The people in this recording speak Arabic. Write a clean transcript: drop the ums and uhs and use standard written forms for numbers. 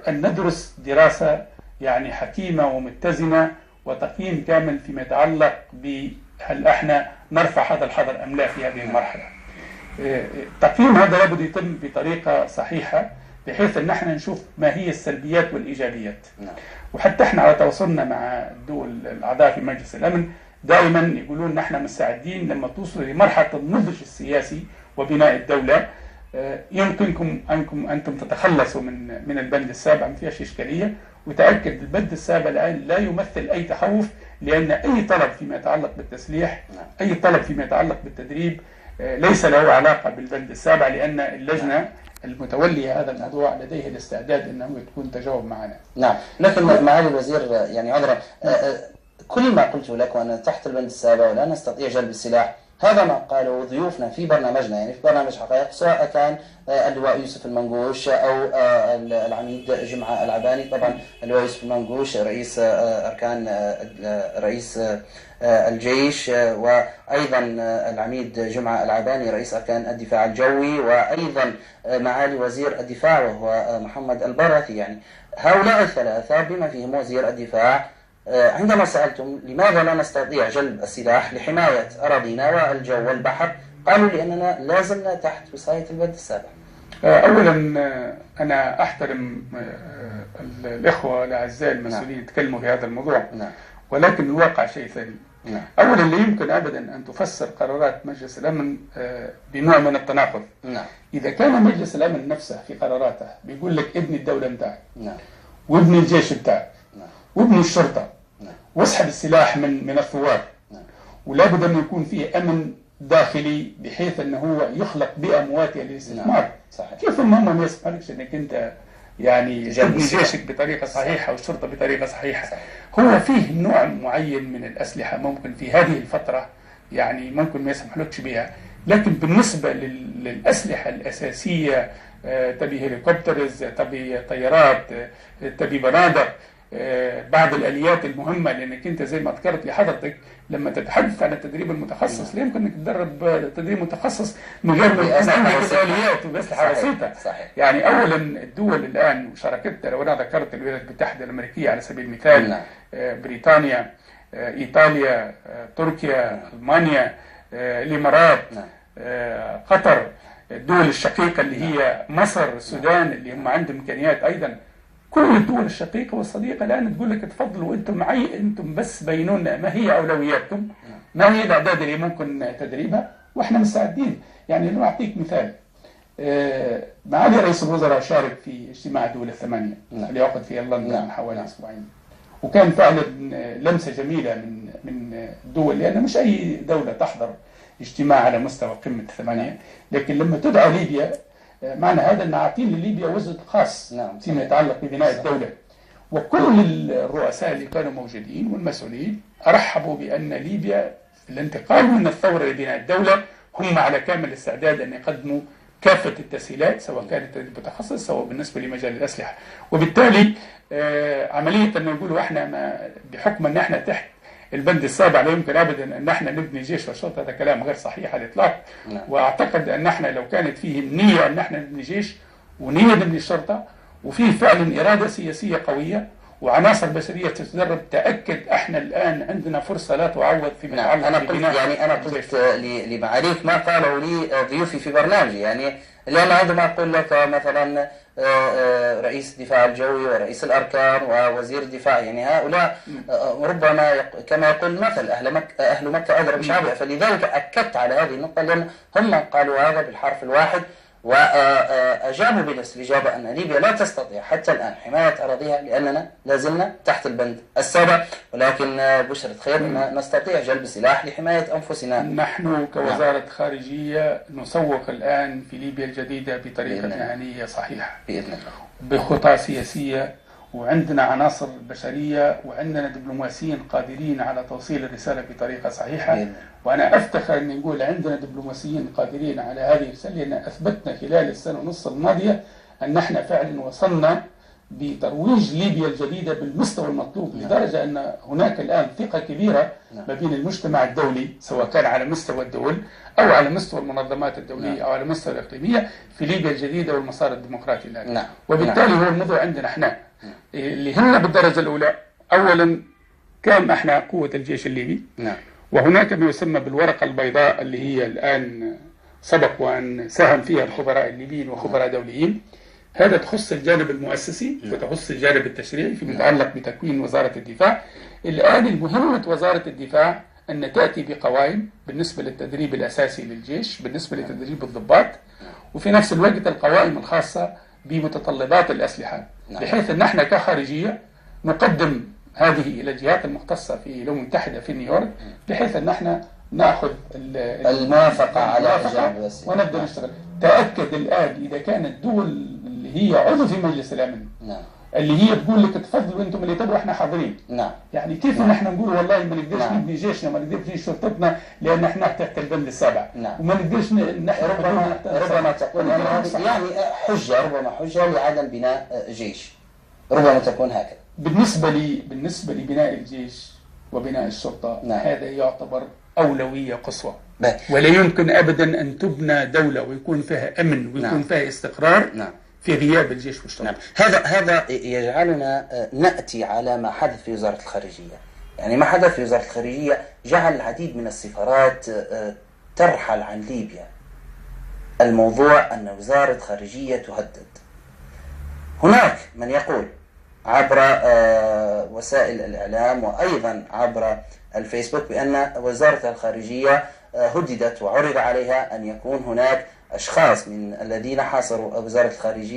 أن ندرس دراسة يعني حكيمة ومتزنة وتقييم كامل فيما يتعلق بهل احنا نرفع هذا الحظر أم لا في هذه المرحلة. التقييم هذا لابد يتم بطريقة صحيحة بحيث أن احنا نشوف ما هي السلبيات والإيجابيات. وحتى احنا على تواصلنا مع الدول الأعضاء في مجلس الأمن دائما يقولون نحن مستعدين لما توصلوا لمرحلة النضج السياسي وبناء الدولة يمكنكم أنتم تتخلصوا من البند السابع، ما فيهاش إشكالية. وتأكد البند السابع الآن لا يمثل أي تخوف، لأن أي طلب فيما يتعلق بالتسليح، أي طلب فيما يتعلق بالتدريب ليس له علاقة بالبند السابع، لأن اللجنة المتولية هذا الموضوع لديه الاستعداد أنه تكون تجاوب معنا. نعم، لكن معالي الوزير يعني عذرا، كل ما قلت لك وأنا تحت البند السابع ولا نستطيع جلب السلاح، هذا ما قاله ضيوفنا في برنامجنا، يعني في برنامج حقائق، سواء كان اللواء يوسف المنقوش أو العميد جمعة العباني. طبعا اللواء يوسف المنقوش رئيس أركان رئيس الجيش، وأيضا العميد جمعة العباني رئيس أركان الدفاع الجوي، وأيضا معالي وزير الدفاع وهو محمد البراثي. يعني هؤلاء الثلاثة بما فيهم وزير الدفاع، عندما سألتم لماذا لا نستطيع جلب السلاح لحماية أراضينا والجو والبحر، قالوا لأننا لازلنا تحت وصاية البند السابع. أولا أنا أحترم الإخوة الأعزاء المسؤولين يتكلموا في هذا الموضوع، ولكن الواقع شيء ثاني. أولا لا يمكن أبدا أن تفسر قرارات مجلس الأمن بنوع من التناقض. إذا كان مجلس الأمن نفسه في قراراته بيقول لك ابني الدولة بتاعك وابني الجيش بتاعك وابني الشرطة واسحب السلاح من الثوار، ولابد أن يكون فيه أمن داخلي بحيث أنه هو يخلق بيئة مواتية للاستثمار. كيف هم ما يسمحلكش أنك أنت يعني تبني جيشك بطريقة صحيحة والشرطة بطريقة صحيحة؟ هو فيه نوع معين من الأسلحة ممكن في هذه الفترة يعني ممكن ما يسمحلكش بها، لكن بالنسبة للأسلحة الأساسية تبي هليكوبترز، تبي طيارات، تبي بنادق، بعض الآليات المهمة، لأنك أنت زي ما ذكرت لحضرتك لما تتحدث عن التدريب المتخصص لا يمكن أنك تدرب تدريب متخصص من غير ما يكون عندك آليات وبأسلحة بسيطة. يعني أولا الدول الآن وشاركتها، لو أنا ذكرت الولايات المتحدة الأمريكية على سبيل المثال، بريطانيا، إيطاليا، تركيا، ألمانيا، الإمارات، قطر، الدول الشقيقة اللي هي مصر، السودان اللي هم عندهم إمكانيات أيضا. كل الدول الشقيقة والصديقة الآن تقول لك تفضلوا أنتم بس بينوا لنا ما هي أولوياتكم، ما هي الأعداد اللي ممكن تدريبها، وإحنا مستعدين. يعني لو أعطيك مثال، معالي رئيس الوزراء شارك في اجتماع الدول الثمانية اللي عقد في لندن من حوالي أسبوعين، وكان فعلا لمسة جميلة من الدول، لأن مش أي دولة تحضر اجتماع على مستوى قمة الثمانية. لكن لما تدعى ليبيا معنى هذا أن عاطين لليبيا وزن خاص فيما يتعلق ببناء الدولة، وكل الرؤساء اللي كانوا موجودين والمسؤولين أرحبوا بأن ليبيا في الانتقال من الثورة لبناء الدولة هم على كامل الاستعداد أن يقدموا كافة التسهيلات، سواء كانت متخصص سواء بالنسبة لمجال الأسلحة. وبالتالي عملية أن يقولوا احنا بحكم أن احنا تحت البند السابع لا يمكن ابدا ان احنا نبني جيش وشرطه، هذا كلام غير صحيح على الاطلاق. واعتقد ان احنا لو كانت فيه النيه ان احنا نبني جيش ونيه نبني الشرطه وفيه فعلا اراده سياسيه قويه وعناصر بشريه تتدرب، تاكد احنا الان عندنا فرصه لا تعوض في انا قلت لمعاليك ما قالوا لي ضيوفي في برنامجي، يعني لأن عندما أقول لك مثلا رئيس الدفاع الجوي ورئيس الأركان ووزير الدفاع، يعني هؤلاء ربما كما يقول المثل أهل مكة أدرى بشعبها، فلذلك أكدت على هذه النقطة، لأن هم قالوا هذا بالحرف الواحد وأجابوا بالاستجابة أن ليبيا لا تستطيع حتى الآن حماية أراضيها لأننا لازلنا تحت البند السابع، ولكن بشرة خير نستطيع جلب سلاح لحماية أنفسنا. نحن كوزارة خارجية نسوق الآن في ليبيا الجديدة بطريقة مهنية صحيحة بإذن الله، بخطى سياسية، وعندنا عناصر بشرية وعندنا دبلوماسيين قادرين على توصيل الرسالة بطريقة صحيحة. وأنا أفتخر أن نقول عندنا دبلوماسيين قادرين على هذه الرسالة، لأن أثبتنا خلال السنة ونص الماضية أن احنا فعلا وصلنا بترويج ليبيا الجديدة بالمستوى المطلوب، لدرجة أن هناك الآن ثقة كبيرة ما بين المجتمع الدولي، سواء كان على مستوى الدول أو على مستوى المنظمات الدولية أو على مستوى الإقليمية في ليبيا الجديدة والمسار الديمقراطي الآن. وبالتالي هو الموضوع عندنا احنا اللي هنا بالدرجة الأولى. أولا كان احنا قوة الجيش الليبي، وهناك ما يسمى بالورقة البيضاء اللي هي الآن سبق وأن ساهم فيها الخبراء الليبيين وخبراء دوليين. هذا تخص الجانب المؤسسي وتخص الجانب التشريعي فيما يتعلق بتكوين وزارة الدفاع. الآن المهمة وزارة الدفاع أن تأتي بقوائم بالنسبة للتدريب الأساسي للجيش، بالنسبة لتدريب الضباط، وفي نفس الوقت القوائم الخاصة بمتطلبات الأسلحة، بحيث أن احنا كخارجية نقدم هذه إلى الجهات المختصة في الأمم المتحدة في نيويورك، بحيث أن احنا نأخذ الموافقة على إجابة ونبدأ نشتغل. تأكد الآن إذا كانت الدول اللي هي عضو في مجلس الأمن اللي هي تقول لك تفضلوا انتم اللي تبغوا احنا حاضرين. يعني كيف نحن نقول والله ما نقدرش نبني جيشنا، ما نقدرش نبني شرطتنا لان احنا تحت البند السابع، وما نقدرش ربما تكون يعني حجه، ربما حجه لعدم بناء جيش، ربما تكون هكذا. بالنسبه لبناء الجيش وبناء الشرطه هذا يعتبر اولويه قصوى، ولا يمكن ابدا ان تبنى دوله ويكون فيها امن ويكون فيها استقرار في غياب الجيش والشرطة. هذا يجعلنا نأتي على ما حدث في وزارة الخارجية. يعني ما حدث في وزارة الخارجية جعل العديد من السفارات ترحل عن ليبيا. الموضوع أن وزارة الخارجية تهدد. هناك من يقول عبر وسائل الإعلام وأيضا عبر الفيسبوك بأن وزارة الخارجية هددت وعرض عليها أن يكون هناك أشخاص من الذين حاصروا وزارة الخارجية